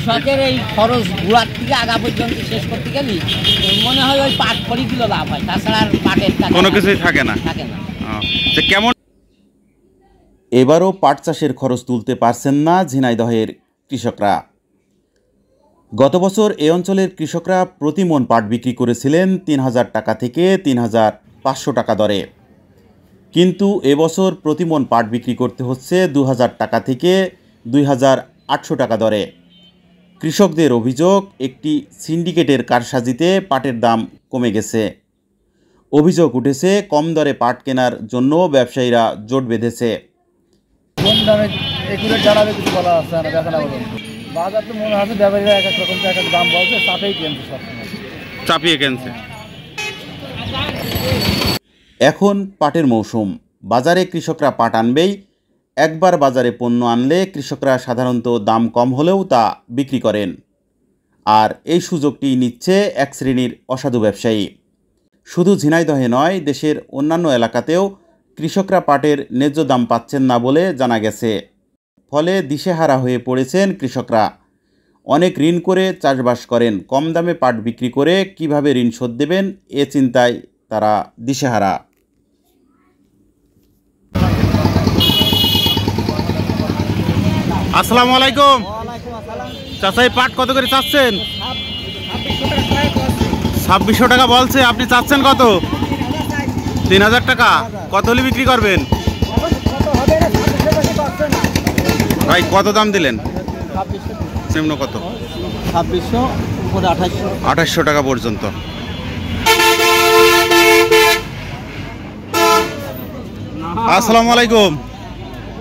কৃষকের এই খরচ গুড়ার থেকে আগা পর্যন্ত শেষ করতে গেলে মনে হয় ওই পাট খড়ি কিলো লাভ হয়, তাছাড়া আর পাটের কোনো কিছুই থাকে না। কেমন এবারও পাট চাষের খরচ তুলতে পারছেন না ঝিনাইদহের কৃষকরা। গত বছর এ অঞ্চলের কৃষকরা প্রতি মণ পাট বিক্রি করেছিলেন ৩,০০০ টাকা থেকে ৩,৫০০ টাকা দরে, কিন্তু এবছর প্রতি মণ পাট বিক্রি করতে হচ্ছে ২,০০০ টাকা থেকে ২,৮০০ টাকা দরে। কৃষকদের অভিযোগ, একটি সিন্ডিকেটের কারসাজিতে পাটের দাম কমে গেছে। অভিযোগ উঠেছে কম দরে পাট কেনার জন্য ব্যবসায়ীরা জোট বেঁধেছে। কম দামে একুরেট জানাবে কিছু বলা আছে না, দেখা না বলুন বাজার তো মনে হচ্ছে ব্যবসায়ীরা এক এক রকম এক এক দাম বলছে, চাপেই কিনছে, সবসময় চাপিয়ে কিনছে। এখন পাটের মৌসুম, বাজারে কৃষকরা পাট আনবেই। একবার বাজারে পণ্য আনলে কৃষকরা সাধারণত দাম কম হলেও তা বিক্রি করেন, আর এই সুযোগটি নিচ্ছে এক শ্রেণীর অসাধু ব্যবসায়ী। শুধু ঝিনাইদহে নয়, দেশের অন্যান্য এলাকাতেও কৃষকরা পাটের ন্যায্য দাম পাচ্ছেন না বলে জানা গেছে। ফলে দিশেহারা হয়ে পড়েছেন কৃষকরা। অনেক ঋণ করে চাষবাস করেন, কম দামে পাট বিক্রি করে কিভাবে ঋণ শোধ দেবেন এ চিন্তায় তারা দিশেহারা। আসসালামু আলাইকুম। চাচা, এই পাট কত করে চাচ্ছেন? ২৬০০ টাকা বলছে, আপনি চাচ্ছেন কত? ৩,০০০ টাকা। কত হলে বিক্রি করবেন ভাই? কত দাম দিলেন? নিম্ন কত? ২৬০০, উপরে ২৮০০ টাকা পর্যন্ত। আসসালামু আলাইকুম।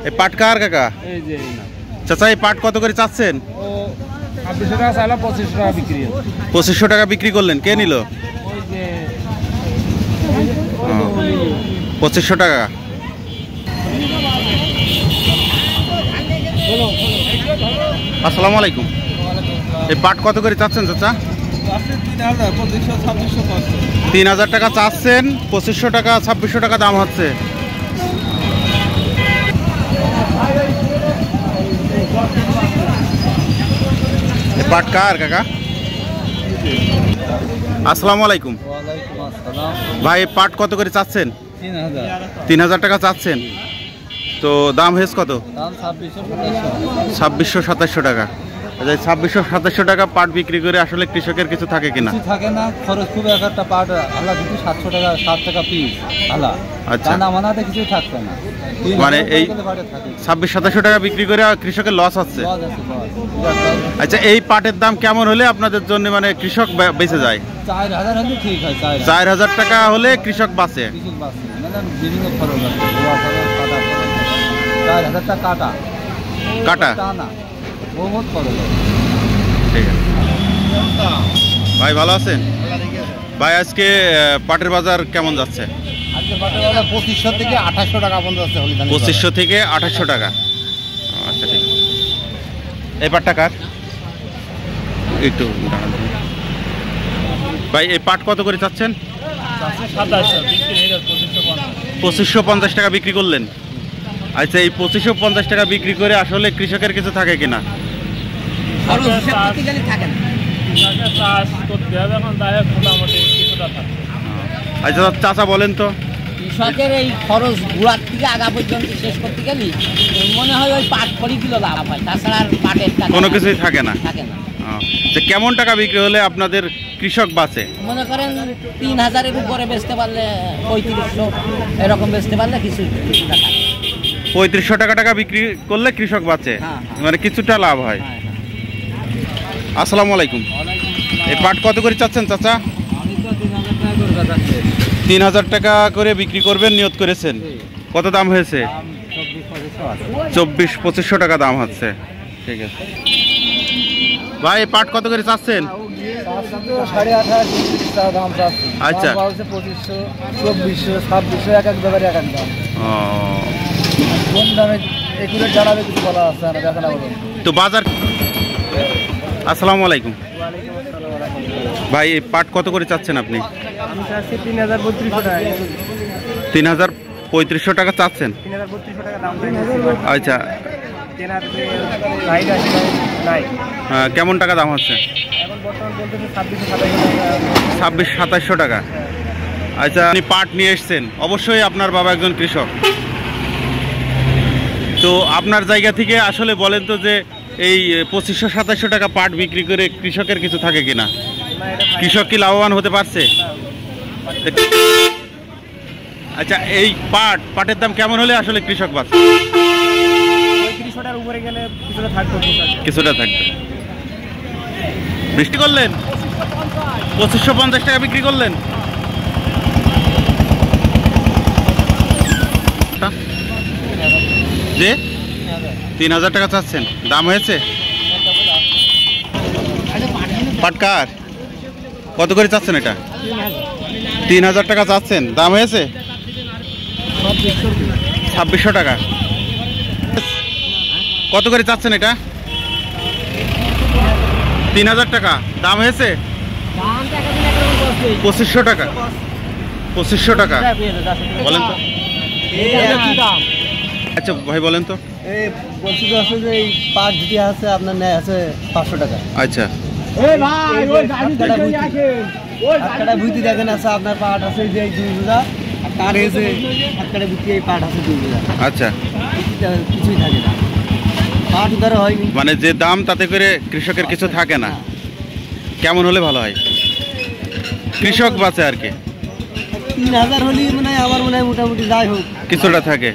এই পাট কার কাকা? চাচা, এই পাট কত করে চাচ্ছেন? ২৬০০ টাকা চাইলাম, ২৫০০ টাকা বিক্রি। ২৫০০ টাকা বিক্রি করলেন। কে নিল? ২৫০০ টাকা। আসসালামু আলাইকুম। এই পাট কত করে চাচ্ছেন চাচা? ৩,০০০ টাকা চাচ্ছেন, ২৫০০ টাকা ২৬০০ টাকা দাম হচ্ছে। পাট কার কাকা? আসসালামু আলাইকুম। ভাই, পাট কত করে চাচ্ছেন? ৩,০০০ টাকা চাচ্ছেন। তো দাম হয়েছে কত? ২৬০০-২৭০০ টাকা। ২৬০০-২৭০০ টাকা পাট বিক্রি করে আসলে কৃষকের কিছু থাকে কিনা? থাকে না, খরচ খুব একটা পাট আলা কিন্তু ৭০০ টাকা, ৭ টাকা পিস আলা। আচ্ছা, মানাতে কিছুই থাকবে না, মানে এই ২৬-২৭০০ টাকা বিক্রি করে কৃষকের লস হচ্ছে। আচ্ছা, এই পাটের দাম কেমন হলে আপনাদের জন্য মানে কৃষক বেঁচে যায়? ৪,০০০ হলে ঠিক হয়। ৪,০০০ টাকা হলে কৃষক বাঁচে। বিভিন্ন খরচ আছে, ৪,০০০ টাকা কাটা না, বহুত খরচ। ঠিক আছে ভাই, ভালো আছেন ভাই? আজকে পাটের বাজার কেমন যাচ্ছে? আজকে পাটের বাজার ২৫০০ থেকে ২৮০০ টাকা পর্যন্ত যাচ্ছে। ২৫০০ থেকে ২৮০০ টাকা। আচ্ছা, ঠিক। এই পাটটা কার? একটু ভাই, এই পাট কত করে চাচ্ছেন? ২৫৫০ টাকা বিক্রি করলেন। আচ্ছা, এই ২৫৫০ টাকা বিক্রি করে আসলে কৃষকের কিছু থাকে কিনা? আচ্ছা চাচা, বলেন তো। কৃষকের এই খরচ গুড়ার থেকে আগা পর্যন্ত শেষ করতে গেলে মনে হয় ওই পাট খড়ি কিলো লাভ হয়, তাছাড়া আর পাটের কোনো কিছুই থাকে না। যে কেমন টাকা বিক্রি হলে আপনাদের কৃষক বাঁচে? মনে করেন ৩,০০০-এর উপরে বেচতে পারলে, ৩৫০০ এরকম বেচতে পারলে কিছু টাকা। ৩৫০০ টাকা বিক্রি করলে কৃষক বাঁচে, মানে কিছুটা লাভ হয়। আসসালামু আলাইকুম। এই পাট কত করে চাচ্ছেন চাচা? ৩,০০০ টাকা করে বিক্রি করবেন নিয়ত করেছেন। কত দাম হয়েছে? ২৪-২৫০০ টাকা দাম হচ্ছে। ঠিক আছে ভাই, পাট কত করে চাচ্ছেন? ২৮৫০ আচ্ছা, ২৫০০, ২৪০০, ২৬০০, এক এক ব্যাপারে এক এক দাম। কম দামে একুরেট জানাবে কিছু বলা আছে না, দেখা না বলুন তো বাজার। আসসালামু আলাইকুম ভাই, এই পাট কত করে চাচ্ছেন আপনি? আমি চাচ্ছি ৩,০৩২ টাকা। ৩,০৩৫ টাকা চাচ্ছেন? ৩,০৩২ টাকা দাম। আচ্ছা, কেনার চাহিদা নাই। কেমন টাকা দাম হচ্ছে? এখন বর্তমান বলতেছে 2600-2700 2600-2700 টাকা। টাকা। আচ্ছা, আপনি পাট নিয়ে এসছেন, অবশ্যই আপনার বাবা একজন কৃষক। তো আপনার জায়গা থেকে আসলে বলেন তো যে এই 2500-2700 টাকা পাট বিক্রি করে কৃষকের কিছু থাকে কিনা? কৃষক কি লাভবান হতে পারছে? আচ্ছা, এই পাটের দাম কেমন হলে আসলে কৃষক বাঁচে? 3500 উপরে গেলে কিছুটা থাকবে। কিছুটা থাকবে। বৃষ্টি করলেন 2550 টাকা বিক্রি করলেন। যে 3000 টাকা চাচ্ছেন, দাম হয়েছে? পাটকার কত করে চাচ্ছেন? এটা 3000 টাকা চাচ্ছেন, দাম হয়েছে 2600 টাকা। কত করে চাচ্ছেন এটা? 3000 টাকা, দাম হয়েছে 2500 টাকা। 2500 টাকা বলেন তো। আচ্ছা ভাই বলেন তো। এই বলছি তো আছে যে এই পাট যেটি আছে আপনার নেয় আছে 500 টাকা। আচ্ছা, একটা বুঝতে দেখেন আছে আপনার পাট আছে যে 2 বিঘা, আর তার এসে একটা বুঝতে এই পাট আছে 2 বিঘা। আচ্ছা, কিছুই থাকে না, পাট ধরে হয়নি। মানে যে দাম তাতে করে কৃষকের কিছু থাকে না। কেমন হলে ভালো হয়? কৃষক বাঁচে আর কি। 3000 হলেই মনে হয় আমার মনে হয় মোটামুটি যাই হোক কিছুটা থাকে।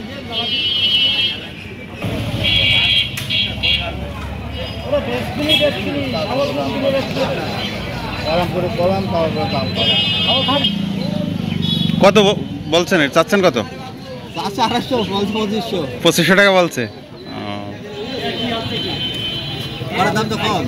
কত বলছেন? চাচ্ছেন কত? 2500 টাকা বলছে। দাম তো কম।